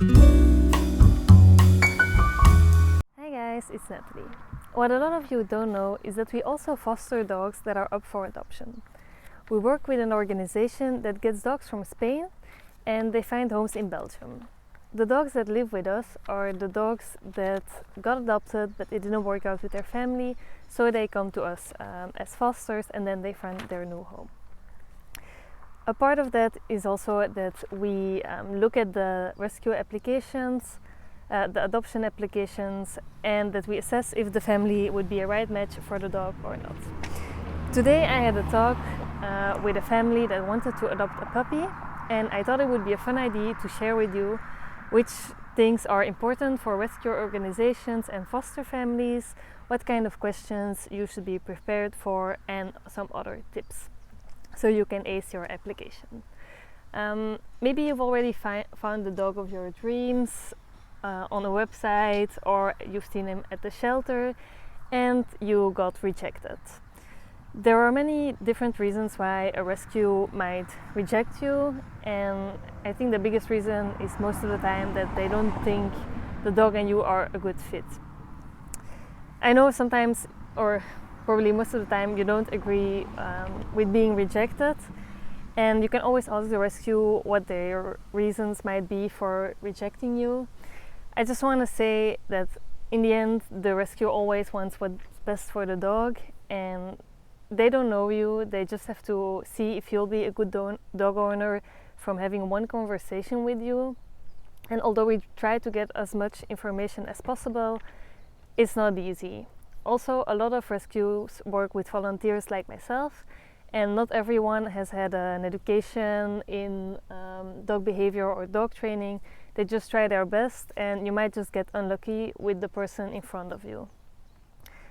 Hi guys, it's Natalie. What a lot of you don't know is that we also foster dogs that are up for adoption. We work with an organization that gets dogs from Spain and they find homes in Belgium. The dogs that live with us are the dogs that got adopted but it didn't work out with their family, so they come to us as fosters and then they find their new home. A part of that is also that we look at the rescue applications, the adoption applications, and that we assess if the family would be a right match for the dog or not. Today I had a talk with a family that wanted to adopt a puppy, and I thought it would be a fun idea to share with you which things are important for rescue organizations and foster families, what kind of questions you should be prepared for, and some other tips so you can ace your application. Maybe you've already found the dog of your dreams on a website, or you've seen him at the shelter and you got rejected. There are many different reasons why a rescue might reject you, and I think the biggest reason is most of the time that they don't think the dog and you are a good fit. I know sometimes, or probably most of the time, you don't agree with being rejected, and you can always ask the rescue what their reasons might be for rejecting you. I just want to say that in the end, the rescue always wants what's best for the dog, and they don't know you. They just have to see if you'll be a good dog owner from having one conversation with you. And although we try to get as much information as possible, it's not easy. Also, a lot of rescues work with volunteers like myself, and not everyone has had an education in dog behavior or dog training. They just try their best, and you might just get unlucky with the person in front of you.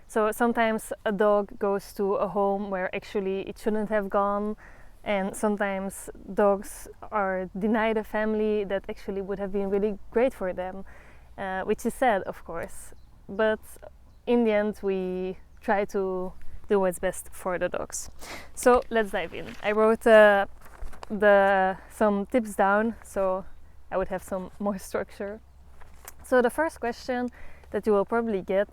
So sometimes a dog goes to a home where actually it shouldn't have gone, and sometimes dogs are denied a family that actually would have been really great for them, which is sad, of course. But in the end, we try to do what's best for the dogs. So let's dive in. I wrote some tips down so I would have some more structure. So the first question that you will probably get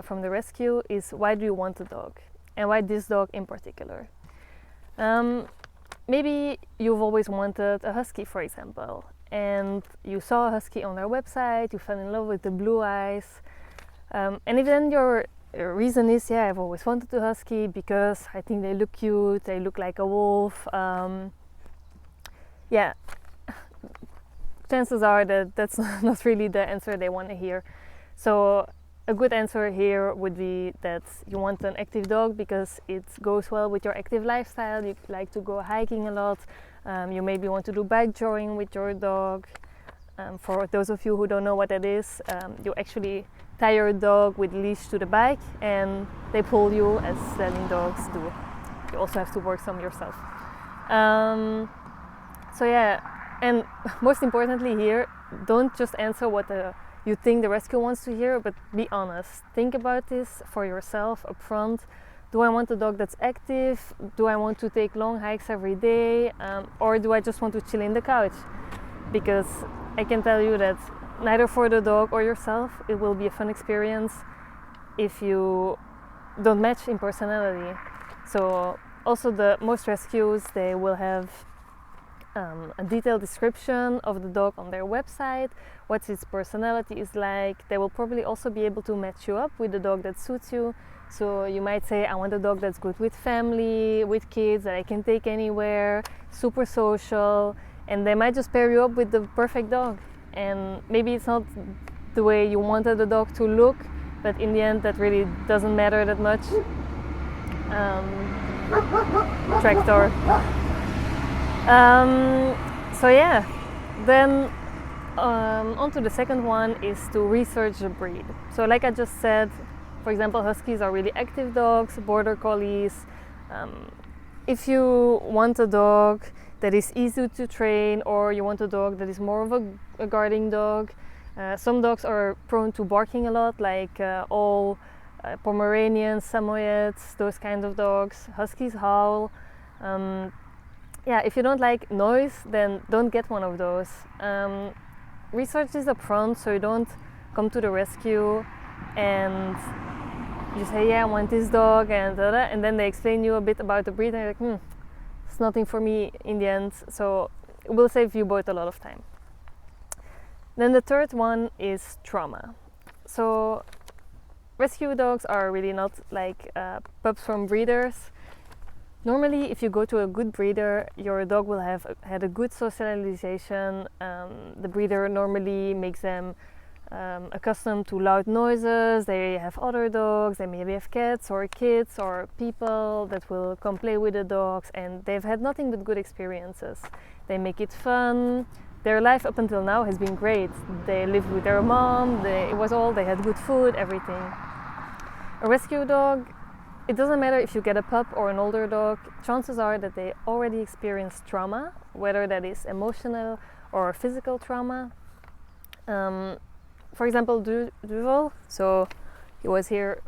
from the rescue is, why do you want a dog? And why this dog in particular? Maybe you've always wanted a husky, for example, and you saw a husky on their website, you fell in love with the blue eyes, and if then your reason is, yeah, I've always wanted a husky because I think they look cute, they look like a wolf, yeah, chances are that that's not really the answer they want to hear. So a good answer here would be that you want an active dog because it goes well with your active lifestyle. You like to go hiking a lot. You maybe want to do bike touring with your dog. For those of you who don't know what that is, you actually tie your dog with a leash to the bike and they pull you as stallion dogs do. You also have to work some yourself. So yeah, and most importantly here, don't just answer what you think the rescue wants to hear, but be honest. Think about this for yourself up front. Do I want a dog that's active? Do I want to take long hikes every day? Or do I just want to chill in the couch? Because I can tell you that neither for the dog or yourself it will be a fun experience if you don't match in personality. So also most rescues, they will have a detailed description of the dog on their website, what its personality is like. They will probably also be able to match you up with the dog that suits you. So you might say, I want a dog that's good with family, with kids, that I can take anywhere, super social, and they might just pair you up with the perfect dog. And maybe it's not the way you wanted the dog to look, but in the end that really doesn't matter that much. Tractor. So yeah, then on to the second one is to research the breed. So like I just said, for example, huskies are really active dogs, border collies. If you want a dog that is easy to train, or you want a dog that is more of a guarding dog, some dogs are prone to barking a lot, like all Pomeranians, Samoyeds, those kind of dogs. Huskies howl. Yeah, if you don't like noise, then don't get one of those. research this upfront, so you don't come to the rescue and you say, yeah, I want this dog, and then they explain you a bit about the breed, and you're like, it's nothing for me in the end. So it will save you both a lot of time. Then the third one is trauma. So rescue dogs are really not like pups from breeders. Normally, if you go to a good breeder, your dog will have had a good socialization. The breeder normally makes them accustomed to loud noises. They have other dogs, they maybe have cats or kids or people that will come play with the dogs, and they've had nothing but good experiences. They make it fun. Their life up until now has been great. They lived with their mom, they had good food, everything. A rescue dog, it doesn't matter if you get a pup or an older dog, chances are that they already experienced trauma, whether that is emotional or physical trauma. For example, Duval, so he was here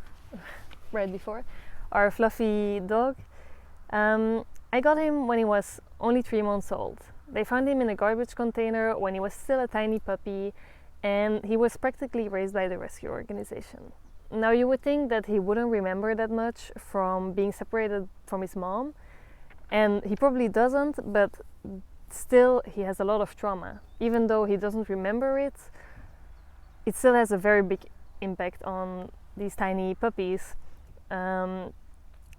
right before, our fluffy dog. I got him when he was only 3 months old. They found him in a garbage container when he was still a tiny puppy, and he was practically raised by the rescue organization. Now you would think that he wouldn't remember that much from being separated from his mom, and he probably doesn't, but still he has a lot of trauma. Even though he doesn't remember it, it still has a very big impact on these tiny puppies.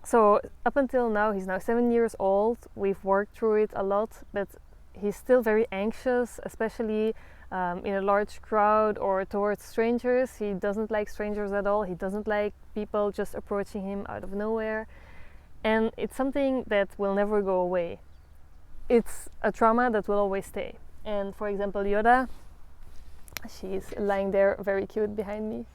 So up until now, he's now 7 years old. We've worked through it a lot, but he's still very anxious, especially in a large crowd or towards strangers. He doesn't like strangers at all. He doesn't like people just approaching him out of nowhere. And it's something that will never go away. It's a trauma that will always stay. And for example, Yoda, she's lying there very cute behind me.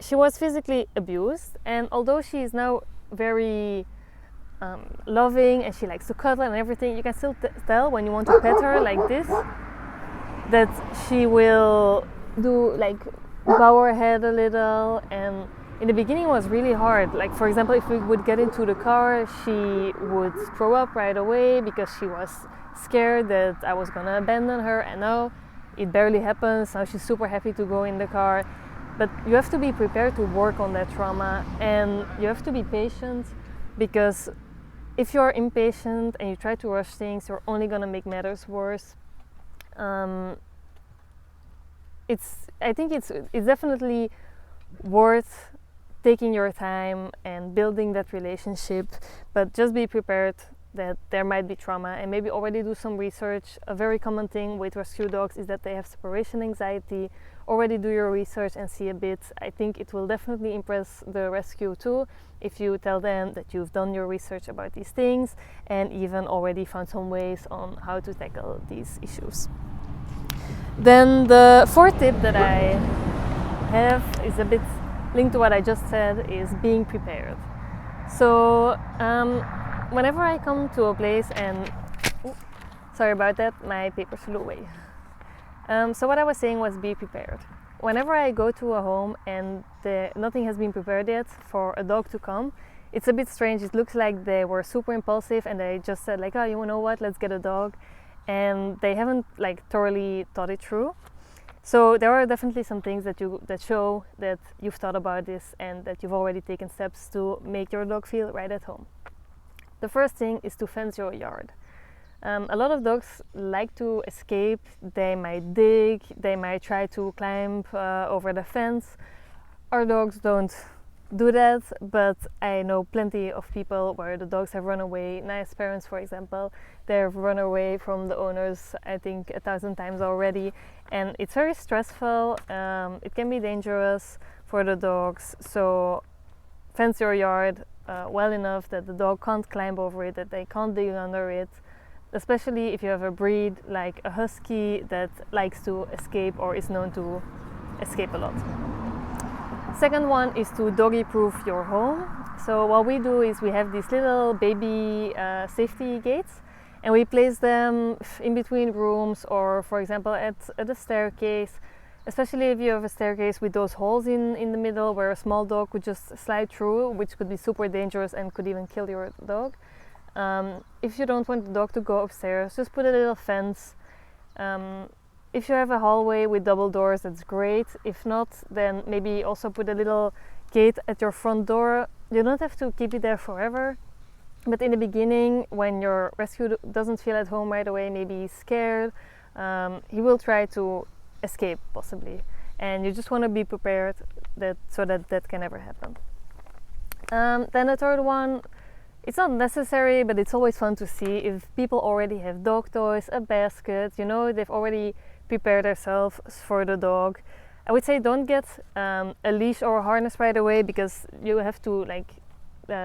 She was physically abused, and although she is now very loving and she likes to cuddle and everything, you can still tell when you want to pet her like this that she will do like bow her head a little, and in the beginning it was really hard. Like for example, if we would get into the car, she would throw up right away because she was scared that I was gonna abandon her, and now it barely happens. Now she's super happy to go in the car. But you have to be prepared to work on that trauma, and you have to be patient, because if you're impatient and you try to rush things, you're only gonna make matters worse. I think it's definitely worth taking your time and building that relationship, but just be prepared that there might be trauma, and maybe already do some research. A very common thing with rescue dogs is that they have separation anxiety. Already do your research and see a bit. I think it will definitely impress the rescue too if you tell them that you've done your research about these things and even already found some ways on how to tackle these issues. Then the fourth tip that I have is a bit linked to what I just said, is being prepared. So whenever I come to a place and sorry about that, my paper flew away. So what I was saying was be prepared. Whenever I go to a home and nothing has been prepared yet for a dog to come, it's a bit strange. It looks like they were super impulsive and they just said like, oh, you know what, let's get a dog, and they haven't like thoroughly thought it through. So there are definitely some things that show that you've thought about this and that you've already taken steps to make your dog feel right at home. The first thing is to fence your yard. A lot of dogs like to escape. They might dig, they might try to climb over the fence. Our dogs don't do that, but I know plenty of people where the dogs have run away. Nice parents, for example, they've run away from the owners I think 1,000 times already, and it's very stressful. It can be dangerous for the dogs, so fence your yard well enough that the dog can't climb over it, that they can't dig under it, especially if you have a breed like a husky that likes to escape or is known to escape a lot. Second one is to doggy proof your home. So what we do is we have these little baby safety gates, and we place them in between rooms, or for example at a staircase, especially if you have a staircase with those holes in the middle where a small dog could just slide through, which could be super dangerous and could even kill your dog. If you don't want the dog to go upstairs, just put a little fence If you have a hallway with double doors, that's great. If not, then maybe also put a little gate at your front door. You don't have to keep it there forever, but in the beginning, when your rescue doesn't feel at home right away, maybe he's scared, he will try to escape possibly, and you just want to be prepared so that can never happen. Then the third one, it's not necessary, but it's always fun to see if people already have dog toys, a basket, they've already prepared themselves for the dog. I would say don't get a leash or a harness right away, because you have to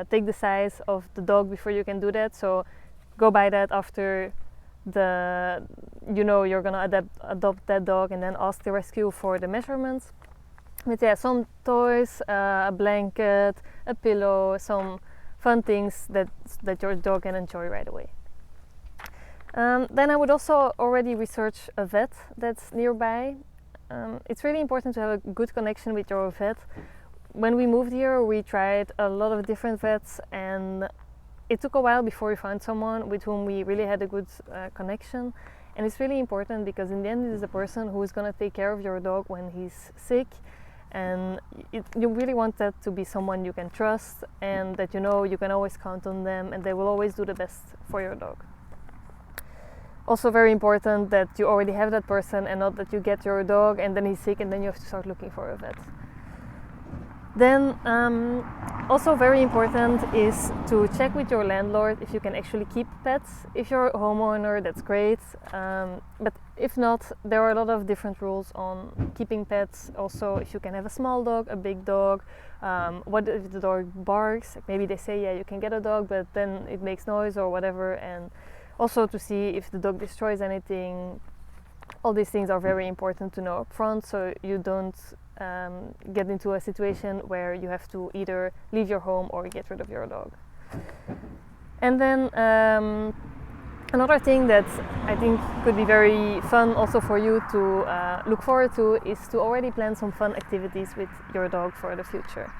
take the size of the dog before you can do that. So go buy that after you're gonna adopt that dog, and then ask the rescue for the measurements. But yeah, some toys, a blanket, a pillow, some fun things that your dog can enjoy right away. Then I would also already research a vet that's nearby. It's really important to have a good connection with your vet. When we moved here, we tried a lot of different vets, and it took a while before we found someone with whom we really had a good connection. And it's really important, because in the end, it is a person who is going to take care of your dog when he's sick, and you really want that to be someone you can trust, and that you can always count on them, and they will always do the best for your dog. Also very important that you already have that person, and not that you get your dog and then he's sick and then you have to start looking for a vet. Then also very important is to check with your landlord if you can actually keep pets. If you're a homeowner, that's great, but if not, there are a lot of different rules on keeping pets. Also, if you can have a small dog, a big dog, what if the dog barks? Maybe they say, yeah, you can get a dog, but then it makes noise or whatever. And also to see if the dog destroys anything. All these things are very important to know up front, so you don't get into a situation where you have to either leave your home or get rid of your dog. And then another thing that I think could be very fun also for you to look forward to is to already plan some fun activities with your dog for the future.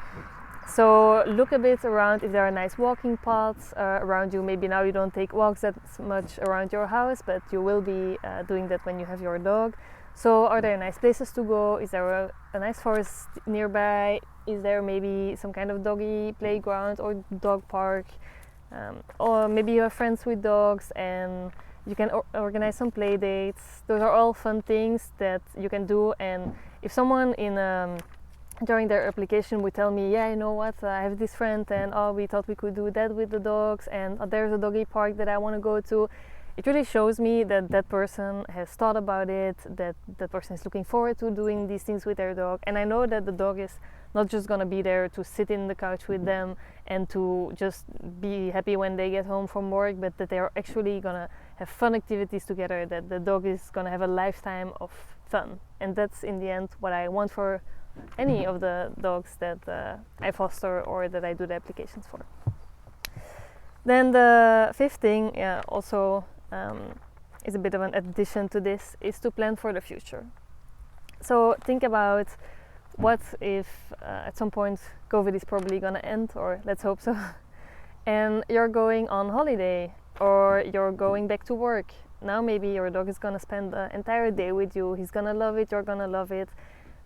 So look a bit around if there are nice walking paths around you. Maybe now you don't take walks that much around your house, but you will be doing that when you have your dog. So are there nice places to go? Is there a nice forest nearby? Is there maybe some kind of doggy playground or dog park? Or maybe you have friends with dogs and you can organize some play dates. Those are all fun things that you can do. And if someone during their application would tell me, yeah, you know what, I have this friend and we thought we could do that with the dogs, and there's a doggy park that I want to go to, it really shows me that that person has thought about it, that that person is looking forward to doing these things with their dog. And I know that the dog is not just going to be there to sit in the couch with them and to just be happy when they get home from work, but that they are actually going to have fun activities together, that the dog is going to have a lifetime of fun. And that's in the end what I want for any of the dogs that I foster or that I do the applications for. Then the fifth thing also is a bit of an addition to this, is to plan for the future. So think about what if at some point COVID is probably gonna end, or let's hope so, and you're going on holiday or you're going back to work. Now maybe your dog is gonna spend the entire day with you, he's gonna love it, you're gonna love it.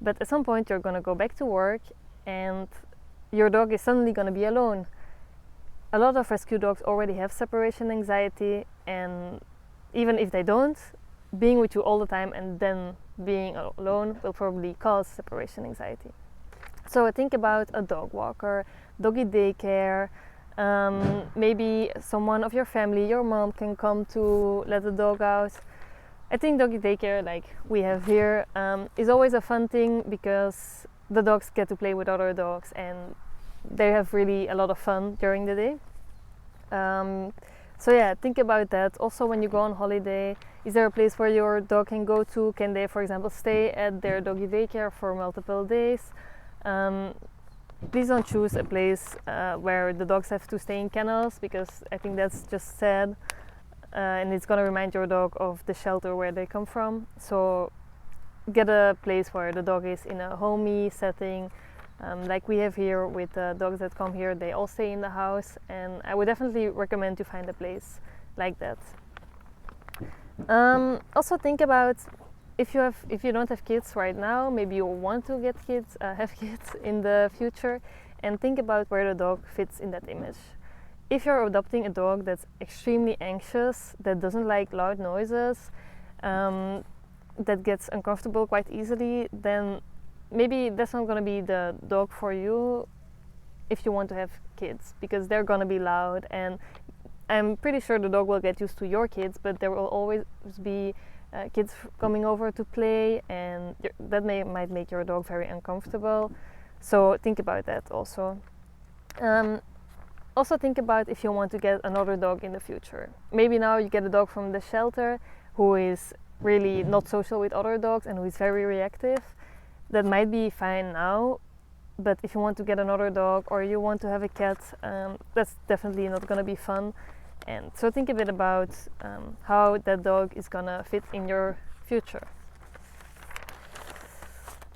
But at some point you're gonna go back to work and your dog is suddenly gonna be alone. A lot of rescue dogs already have separation anxiety, and even if they don't, being with you all the time and then being alone will probably cause separation anxiety. So think about a dog walker, doggy daycare, maybe someone of your family, your mom can come to let the dog out. I think doggy daycare, like we have here, is always a fun thing because the dogs get to play with other dogs and they have really a lot of fun during the day. So yeah, think about that. Also, when you go on holiday, is there a place where your dog can go to? Can they, for example, stay at their doggy daycare for multiple days? Please don't choose a place where the dogs have to stay in kennels, because I think that's just sad. And it's going to remind your dog of the shelter where they come from. So get a place where the dog is in a homey setting, like we have here with the dogs that come here. They all stay in the house, and I would definitely recommend to find a place like that. Also think about if you don't have kids right now, maybe you want to get kids, have kids in the future, and think about where the dog fits in that image. If you're adopting a dog that's extremely anxious, that doesn't like loud noises, that gets uncomfortable quite easily, then maybe that's not going to be the dog for you if you want to have kids, because they're going to be loud, and I'm pretty sure the dog will get used to your kids, but there will always be kids coming over to play, and that might make your dog very uncomfortable. So think about that also. Also think about if you want to get another dog in the future. Maybe now you get a dog from the shelter who is really not social with other dogs and who is very reactive. That might be fine now, but if you want to get another dog or you want to have a cat, that's definitely not going to be fun. And so think a bit about how that dog is going to fit in your future.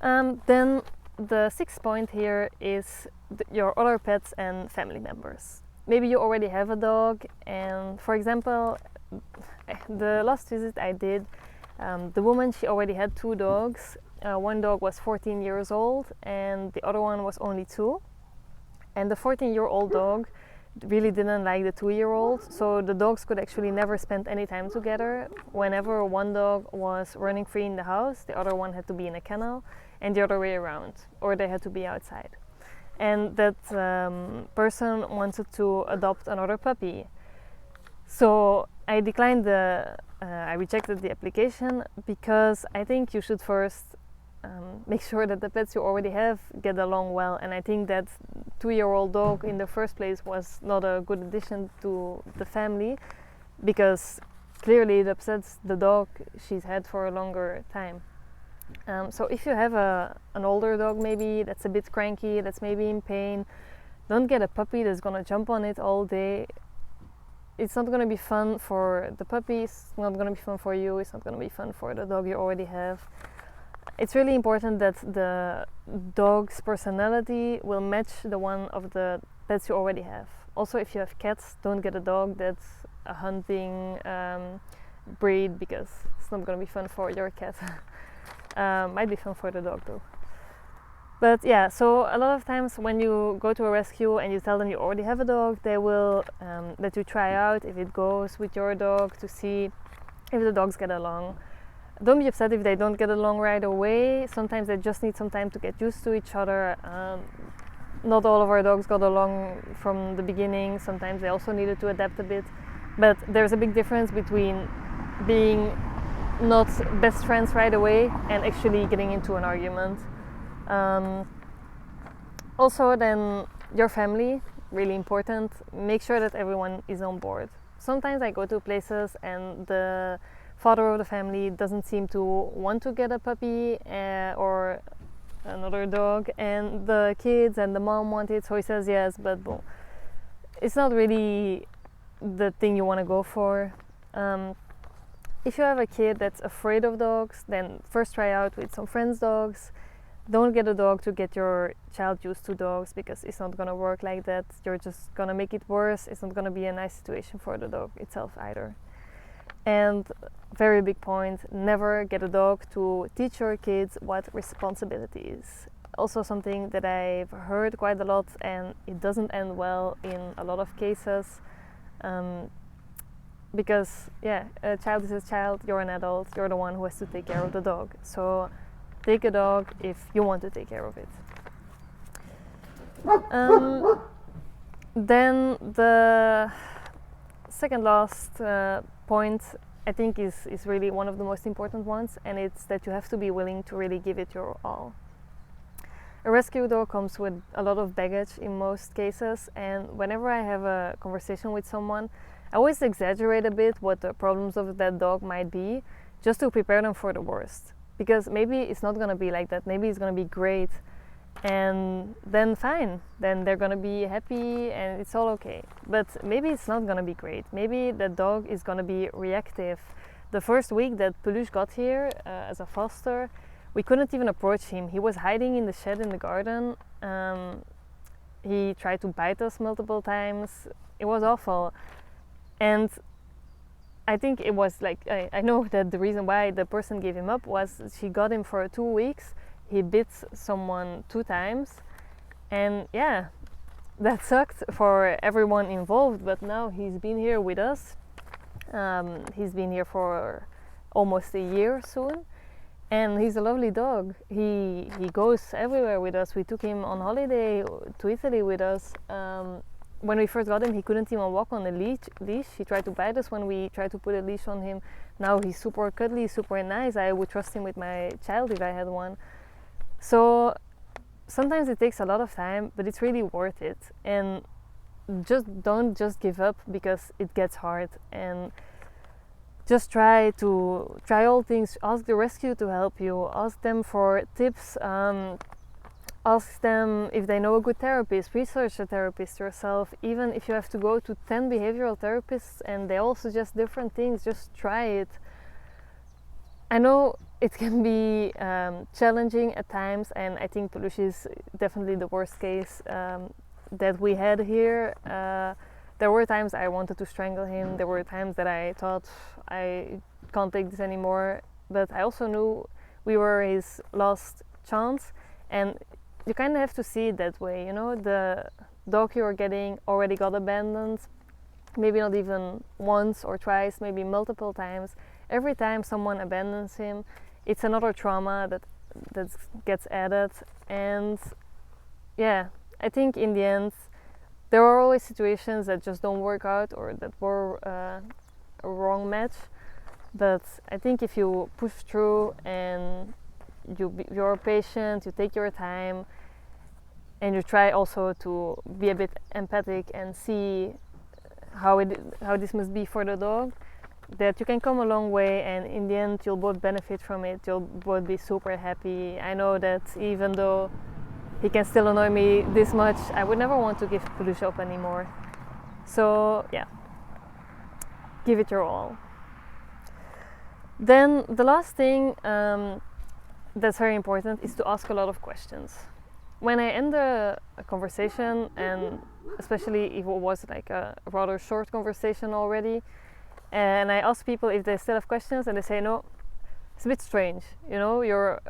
Then the sixth point here is your other pets and family members. Maybe you already have a dog, and for example, the last visit I did, the woman, she already had 2 dogs. One dog was 14 years old and the other one was only 2. And the 14-year-old dog really didn't like the 2-year-old, so the dogs could actually never spend any time together. Whenever one dog was running free in the house, the other one had to be in a kennel, and the other way around, or they had to be outside. And that person wanted to adopt another puppy. So I declined I rejected the application, because I think you should first make sure that the pets you already have get along well. And I think that 2-year-old dog in the first place was not a good addition to the family, because clearly it upsets the dog she's had for a longer time. So if you have an older dog maybe that's a bit cranky, that's maybe in pain, don't get a puppy that's gonna jump on it all day. It's not gonna be fun for the puppy, it's not gonna be fun for you, it's not gonna be fun for the dog you already have. It's really important that the dog's personality will match the one of the pets you already have. Also, if you have cats, don't get a dog that's a hunting breed, because it's not going to be fun for your cat. Might be fun for the dog though. But yeah, so a lot of times when you go to a rescue and you tell them you already have a dog, they will let you try out if it goes with your dog to see if the dogs get along. Don't be upset if they don't get along right away. Sometimes they just need some time to get used to each other. Not all of our dogs got along from the beginning. Sometimes they also needed to adapt a bit. But there's a big difference between being not best friends right away and actually getting into an argument. Also then your family, really important. Make sure that everyone is on board. Sometimes I go to places and the father of the family doesn't seem to want to get a puppy or another dog, and the kids and the mom want it, so he says yes, but it's not really the thing you want to go for. If you have a kid that's afraid of dogs, then first try out with some friends' dogs. Don't get a dog to get your child used to dogs, because it's not going to work like that. You're just going to make it worse. It's not going to be a nice situation for the dog itself either. And very big point, never get a dog to teach your kids what responsibility is. Also something that I've heard quite a lot, and it doesn't end well in a lot of cases. Because a child is a child, you're an adult, you're the one who has to take care of the dog. So take a dog if you want to take care of it. Then the second last point, I think is really one of the most important ones, and it's that you have to be willing to really give it your all. A rescue dog comes with a lot of baggage in most cases, and whenever I have a conversation with someone, I always exaggerate a bit what the problems of that dog might be, just to prepare them for the worst. Because maybe it's not going to be like that, maybe it's going to be great, and then fine, then they're going to be happy and it's all okay. But maybe it's not going to be great, maybe the dog is going to be reactive. The first week that Peluche got here as a foster, we couldn't even approach him. He was hiding in the shed in the garden. He tried to bite us multiple times. It was awful. And I think it was like, I know that the reason why the person gave him up was she got him for 2 weeks. He bit someone 2 times, and yeah, that sucked for everyone involved. But now he's been here with us. He's been here for almost a year soon, and he's a lovely dog. He goes everywhere with us. We took him on holiday to Italy with us. When we first got him, he couldn't even walk on a leash. He tried to bite us when we tried to put a leash on him. Now he's super cuddly, super nice. I would trust him with my child if I had one. So sometimes it takes a lot of time, but it's really worth it. And don't just give up because it gets hard. And just try all things. Ask the rescue to help you. Ask them for tips. Ask them if they know a good therapist. Research a therapist yourself. Even if you have to go to 10 behavioral therapists and they all suggest different things, just try it. I know it can be challenging at times, and I think Peluche is definitely the worst case that we had here. There were times I wanted to strangle him. There were times that I thought I can't take this anymore. But I also knew we were his last chance, and you kind of have to see it that way. You know, the dog you're getting already got abandoned, maybe not even once or twice, maybe multiple times. Every time someone abandons him, it's another trauma that gets added. And yeah, I think in the end there are always situations that just don't work out or that were a wrong match. But I think if you push through and you're patient, you take your time, and you try also to be a bit empathic and see how this must be for the dog, that you can come a long way, and in the end you'll both benefit from it. You'll both be super happy. I know that even though he can still annoy me this much, I would never want to give Peluche up anymore. So yeah, give it your all. Then the last thing that's very important is to ask a lot of questions. When I end a conversation, and especially if it was like a rather short conversation already, and I ask people if they still have questions, and they say no, it's a bit strange. You know, you're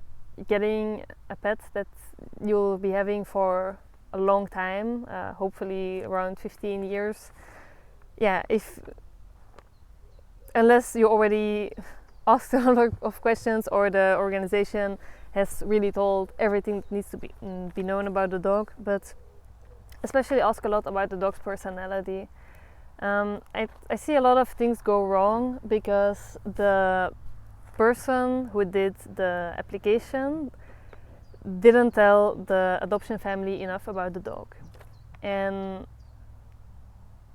getting a pet that you'll be having for a long time, hopefully around 15 years. Yeah, unless you already asked a lot of questions, or the organization has really told everything that needs to be known about the dog. But especially ask a lot about the dog's personality. I see a lot of things go wrong because the person who did the application didn't tell the adoption family enough about the dog, and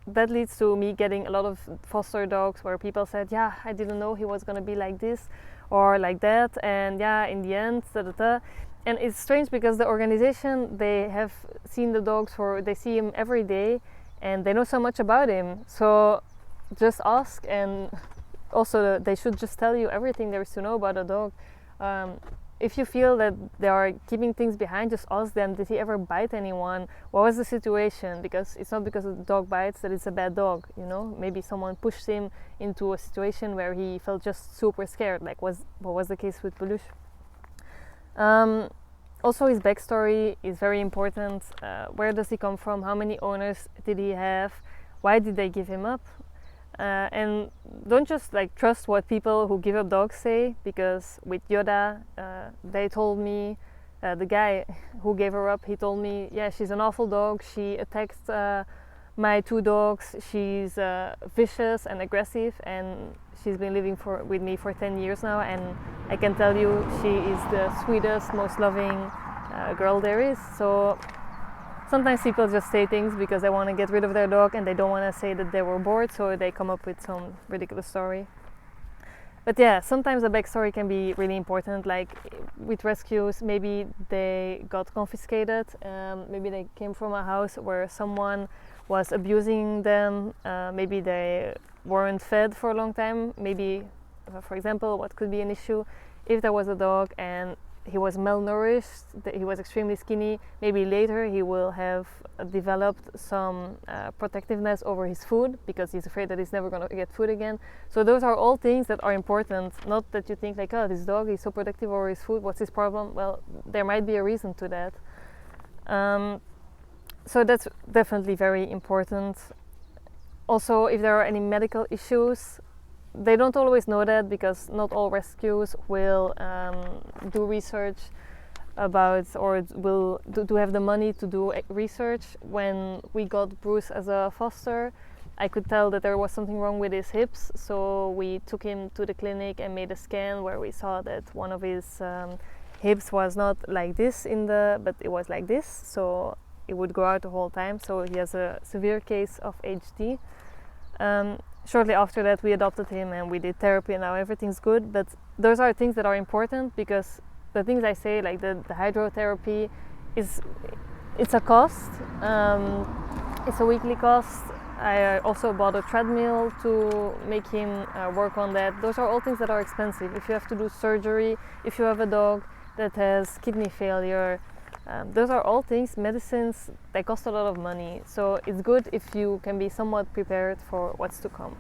that leads to me getting a lot of foster dogs where people said, yeah, I didn't know he was going to be like this or like that, and yeah, in the end, and it's strange because the organization, they have seen the dogs they see him every day, and they know so much about him. So just ask, and also they should just tell you everything there is to know about a dog. If you feel that they are keeping things behind, just ask them, did he ever bite anyone? What was the situation? Because it's not because the dog bites that it's a bad dog, you know? Maybe someone pushed him into a situation where he felt just super scared, like what was the case with Peluche. Also, his backstory is very important. Where does he come from? How many owners did he have? Why did they give him up? And don't just like trust what people who give up dogs say, because with Yoda, they told me, the guy who gave her up, he told me, yeah, she's an awful dog. She attacked my 2 dogs. She's vicious and aggressive, and she's been living with me for 10 years now, and I can tell you she is the sweetest, most loving girl there is. So sometimes people just say things because they want to get rid of their dog and they don't want to say that they were bored, so they come up with some ridiculous story. But yeah, sometimes the backstory can be really important. Like with rescues, maybe they got confiscated, maybe they came from a house where someone was abusing them, maybe they weren't fed for a long time. Maybe, for example, what could be an issue if there was a dog and he was malnourished, that he was extremely skinny. Maybe later he will have developed some protectiveness over his food because he's afraid that he's never going to get food again. So those are all things that are important, not that you think like, oh, this dog is so protective over his food, what's his problem? Well, there might be a reason to that. So that's definitely very important. Also, if there are any medical issues, they don't always know that because not all rescues will do research about or will do have the money to do research. When we got Bruce as a foster, I could tell that there was something wrong with his hips, so we took him to the clinic and made a scan where we saw that one of his hips was not like this but it was like this, so it would go out the whole time. So he has a severe case of HD. Shortly after that we adopted him and we did therapy, and now everything's good. But those are things that are important because the things I say, like the hydrotherapy, it's a cost. It's a weekly cost. I also bought a treadmill to make him work on that. Those are all things that are expensive. If you have to do surgery, if you have a dog that has kidney failure, those are all things, medicines, they cost a lot of money. So it's good if you can be somewhat prepared for what's to come.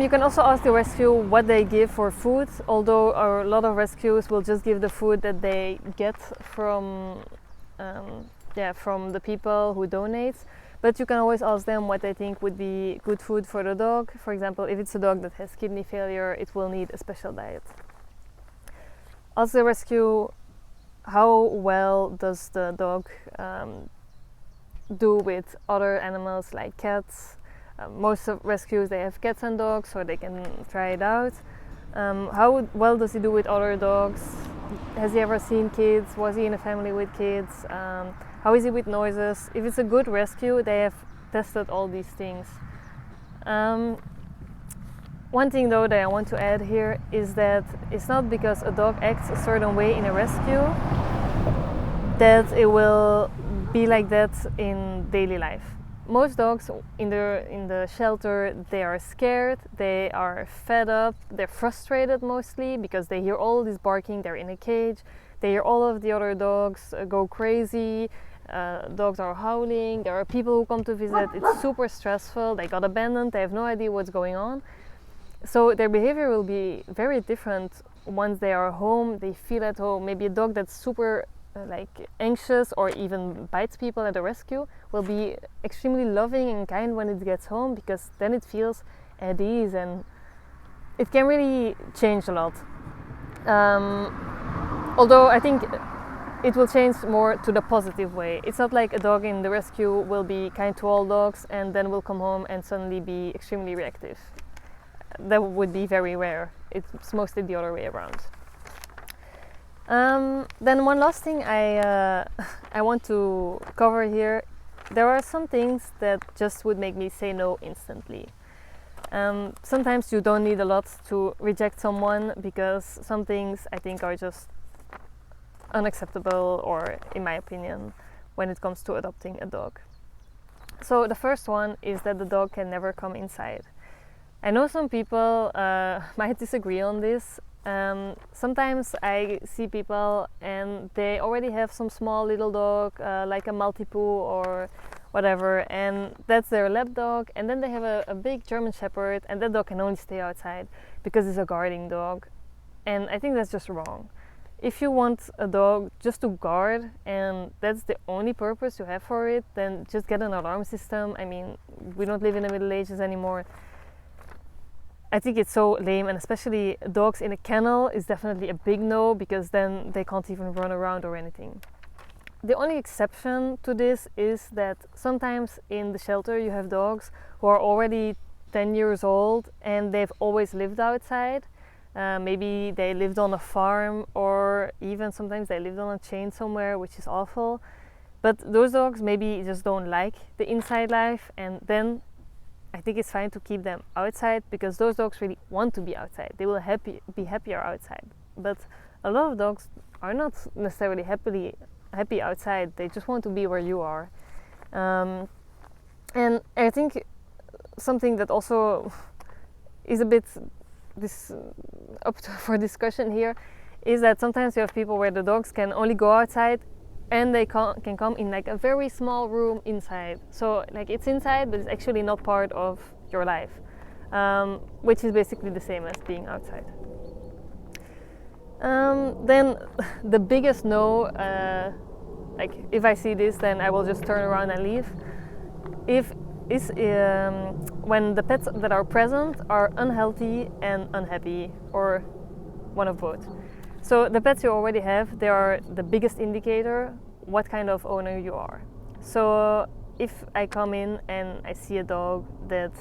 You can also ask the rescue what they give for food, although a lot of rescues will just give the food that they get from the people who donate. But you can always ask them what they think would be good food for the dog. For example, if it's a dog that has kidney failure, it will need a special diet. Ask the rescue how well does the dog do with other animals like cats. Most of rescues, they have cats and dogs, so they can try it out. How well does he do with other dogs? Has he ever seen kids? Was he in a family with kids? How is he with noises? If it's a good rescue, they have tested all these things. One thing though that I want to add here is that it's not because a dog acts a certain way in a rescue that it will be like that in daily life. Most dogs in the shelter, they are scared, they are fed up, they're frustrated mostly because they hear all this barking, they're in a cage, they hear all of the other dogs go crazy, dogs are howling, there are people who come to visit, it's super stressful, they got abandoned, they have no idea what's going on. So their behavior will be very different once they are home, they feel at home. Maybe a dog that's super anxious or even bites people at a rescue will be extremely loving and kind when it gets home, because then it feels at ease, and it can really change a lot. Although I think it will change more to the positive way. It's not like a dog in the rescue will be kind to all dogs and then will come home and suddenly be extremely reactive. That would be very rare. It's mostly the other way around. Then one last thing I want to cover here. There are some things that just would make me say no instantly. Sometimes you don't need a lot to reject someone, because some things I think are just unacceptable, or in my opinion, when it comes to adopting a dog. So the first one is that the dog can never come inside. I know some people might disagree on this. Sometimes I see people and they already have some small little dog, like a Maltipoo or whatever, and that's their lap dog, and then they have a big German Shepherd, and that dog can only stay outside because it's a guarding dog. And I think that's just wrong. If you want a dog just to guard and that's the only purpose you have for it, then just get an alarm system. I mean, we don't live in the Middle Ages anymore. I think it's so lame, and especially dogs in a kennel is definitely a big no, because then they can't even run around or anything. The only exception to this is that sometimes in the shelter you have dogs who are already 10 years old and they've always lived outside. Maybe they lived on a farm, or even sometimes they lived on a chain somewhere, which is awful. But those dogs maybe just don't like the inside life, and then I think it's fine to keep them outside, because those dogs really want to be outside. They will be happier outside. But a lot of dogs are not necessarily happy outside. They just want to be where you are. And I think something that also is a bit up for discussion here is that sometimes you have people where the dogs can only go outside and they can come in like a very small room inside. So like it's inside, but it's actually not part of your life, which is basically the same as being outside. Then the biggest no, like if I see this, then I will just turn around and leave. Is when the pets that are present are unhealthy and unhappy, or one of both. So the pets you already have, they are the biggest indicator what kind of owner you are. So if I come in and I see a dog that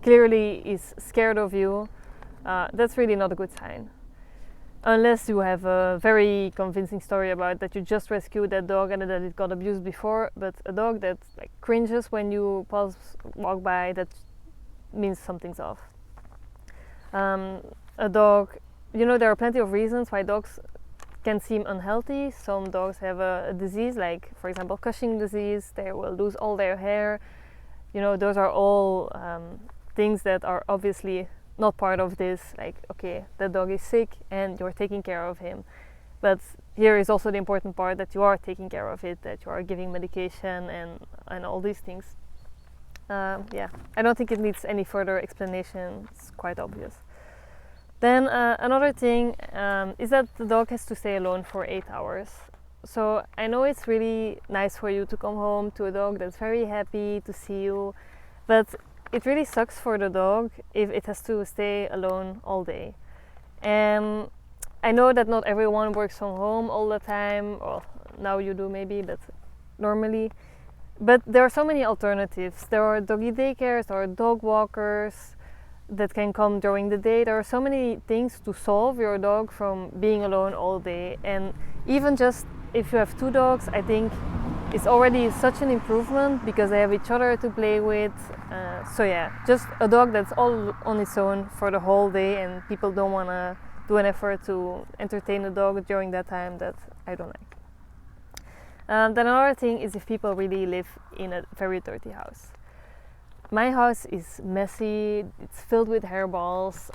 clearly is scared of you, that's really not a good sign. Unless you have a very convincing story about that you just rescued that dog and that it got abused before. But a dog that like cringes when you walk by, that means something's off. A dog, there are plenty of reasons why dogs can seem unhealthy. Some dogs have a disease, like for example Cushing disease. They will lose all their hair. Those are all things that are obviously not part of this, like, okay, the dog is sick and you're taking care of him. But here is also the important part, that you are taking care of it, that you are giving medication and all these things. I don't think it needs any further explanation, it's quite obvious. Then another thing is that the dog has to stay alone for 8 hours. So I know it's really nice for you to come home to a dog that's very happy to see you, but it really sucks for the dog if it has to stay alone all day. And I know that not everyone works from home all the time. Well, now you do maybe, but normally. But there are so many alternatives. There are doggy daycares, there are dog walkers that can come during the day. There are so many things to solve your dog from being alone all day. And even just if you have 2 dogs, I think it's already such an improvement because they have each other to play with. So yeah, just a dog that's all on its own for the whole day and people don't want to do an effort to entertain the dog during that time, that I don't like. Then another thing is if people really live in a very dirty house. My house is messy, it's filled with hairballs.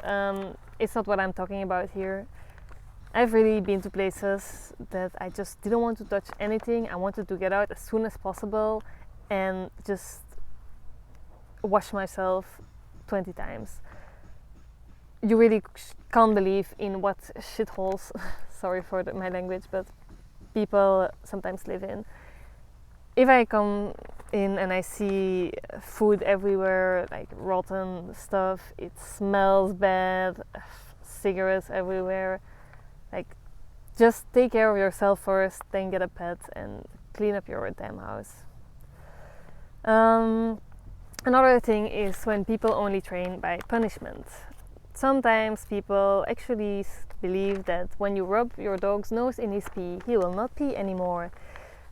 It's not what I'm talking about here. I've really been to places that I just didn't want to touch anything. I wanted to get out as soon as possible and just wash myself 20 times. You really can't believe in what shitholes, sorry for my language, but people sometimes live in. If I come in and I see food everywhere, like rotten stuff, it smells bad, cigarettes everywhere, like, just take care of yourself first, then get a pet and clean up your damn house. Another thing is when people only train by punishment. Sometimes people actually believe that when you rub your dog's nose in his pee, he will not pee anymore.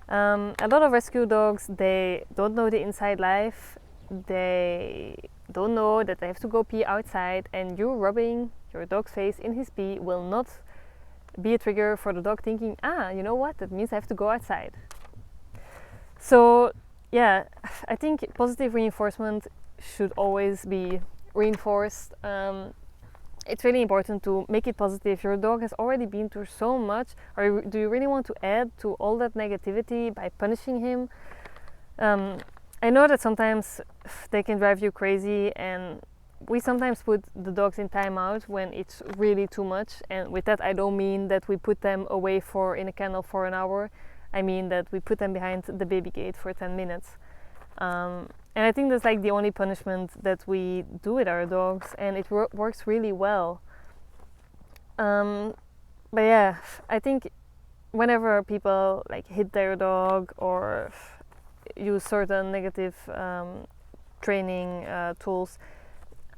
A lot of rescue dogs, they don't know the inside life. They don't know that they have to go pee outside, and you rubbing your dog's face in his pee will not be a trigger for the dog thinking, you know what, that means I have to go outside. So yeah, I think positive reinforcement should always be reinforced. It's really important to make it positive. Your dog has already been through so much, or do you really want to add to all that negativity by punishing him? I know that sometimes they can drive you crazy, and we sometimes put the dogs in timeout when it's really too much. And with that I don't mean that we put them away in a kennel for an hour. I mean that we put them behind the baby gate for 10 minutes. And I think that's like the only punishment that we do with our dogs, and it works really well. But yeah, I think whenever people like hit their dog or use certain negative training tools,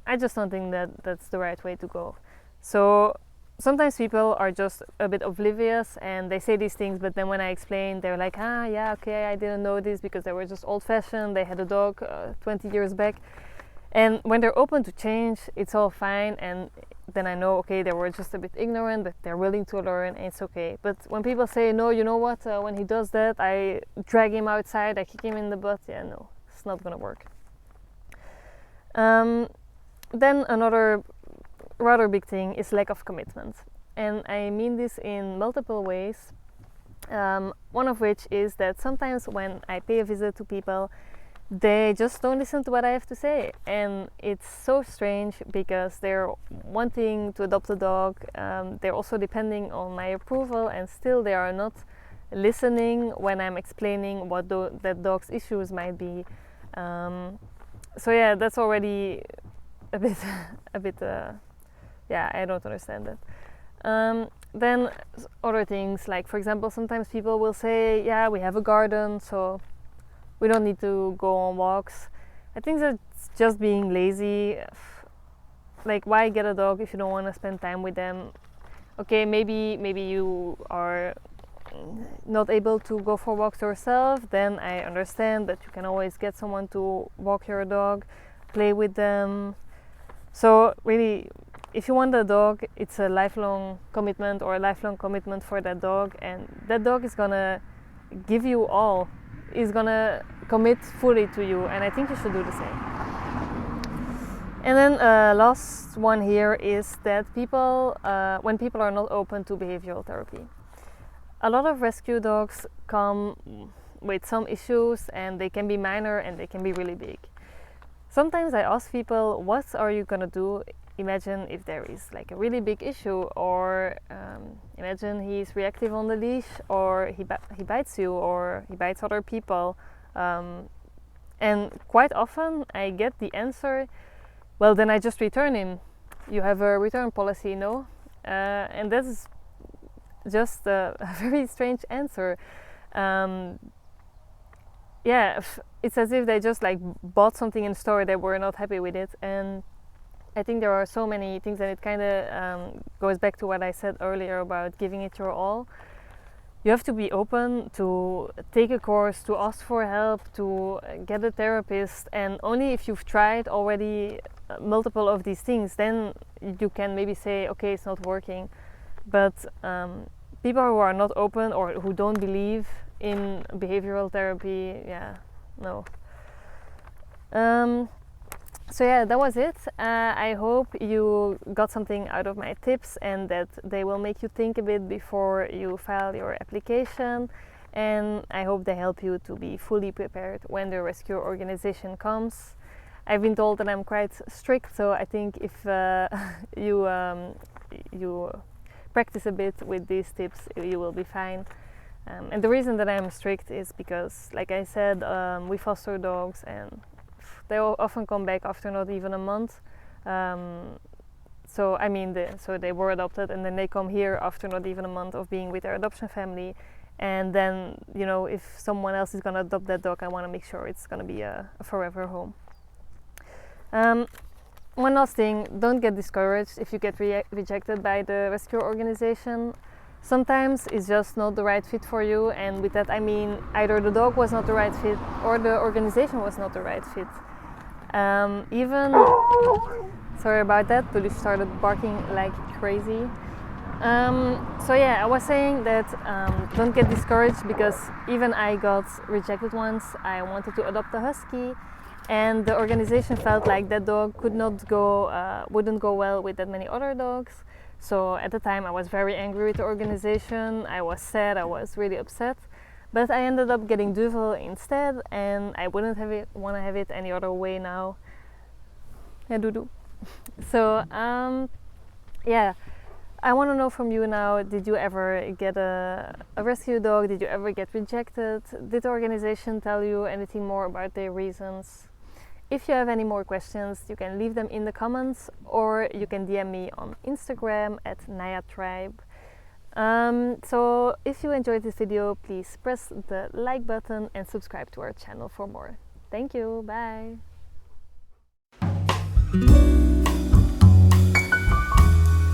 I just don't think that that's the right way to go. So sometimes people are just a bit oblivious and they say these things, but then when I explain, they're like, yeah, okay, I didn't know this because they were just old-fashioned, they had a dog 20 years back. And when they're open to change, it's all fine, and then I know, okay, they were just a bit ignorant, but they're willing to learn, and it's okay. But when people say, no, you know what, when he does that, I drag him outside, I kick him in the butt, yeah, no, it's not gonna work. Then another rather big thing is lack of commitment. and I mean this in multiple ways. One of which is that sometimes when I pay a visit to people, they just don't listen to what I have to say, and it's so strange because they're wanting to adopt a dog. They're also depending on my approval, and still they are not listening when I'm explaining what that dog's issues might be. So yeah, that's already a bit, yeah, I don't understand that. Then other things, like for example, sometimes people will say, yeah, we have a garden, so we don't need to go on walks. I think that's just being lazy. Like, why get a dog if you don't want to spend time with them? Okay, maybe you are not able to go for walks yourself, then I understand that you can always get someone to walk your dog, play with them. So really, if you want a dog, it's a lifelong commitment, or a lifelong commitment for that dog, and that dog is gonna give you all, is gonna commit fully to you, and I think you should do the same. And then last one here is that people, when people are not open to behavioral therapy. A lot of rescue dogs come with some issues, and they can be minor and they can be really big. Sometimes I ask people, what are you gonna do? Imagine if there is like a really big issue, or imagine he's reactive on the leash, or he bites you, or he bites other people. And quite often I get the answer, well, then I just return him. You have a return policy, no? And that's just a very strange answer. Yeah, it's as if they just like bought something in the store, they were not happy with it. And I think there are so many things, and it kind of goes back to what I said earlier about giving it your all. You have to be open to take a course, to ask for help, to get a therapist, and only if you've tried already multiple of these things, then you can maybe say, okay, it's not working. But people who are not open, or who don't believe in behavioral therapy, yeah, no. So yeah, that was it. I hope you got something out of my tips, and that they will make you think a bit before you file your application. And I hope they help you to be fully prepared when the rescue organization comes. I've been told that I'm quite strict, so I think if you practice a bit with these tips, you will be fine. And the reason that I'm strict is because, like I said, we foster dogs, and they often come back after not even a month. So I mean, so they were adopted, and then they come here after not even a month of being with their adoption family. And then, you know, if someone else is gonna adopt that dog, I want to make sure it's gonna be a forever home. One last thing: don't get discouraged if you get rejected by the rescue organization. Sometimes it's just not the right fit for you, and with that I mean either the dog was not the right fit, or the organization was not the right fit. Even, sorry about that, Tulip started barking like crazy. So yeah, I was saying that don't get discouraged, because even I got rejected once. I wanted to adopt a husky, and the organization felt like that dog wouldn't go well with that many other dogs. So at the time I was very angry with the organization. I was sad, I was really upset. But I ended up getting Duvel instead, and I wouldn't want to have it any other way now. Yeah, Dudu. So yeah, I want to know from you now: did you ever get a rescue dog? Did you ever get rejected? Did the organization tell you anything more about their reasons? If you have any more questions, you can leave them in the comments, or you can DM me on Instagram at NayaTribe. So if you enjoyed this video, please press the like button and subscribe to our channel for more. Thank you, bye!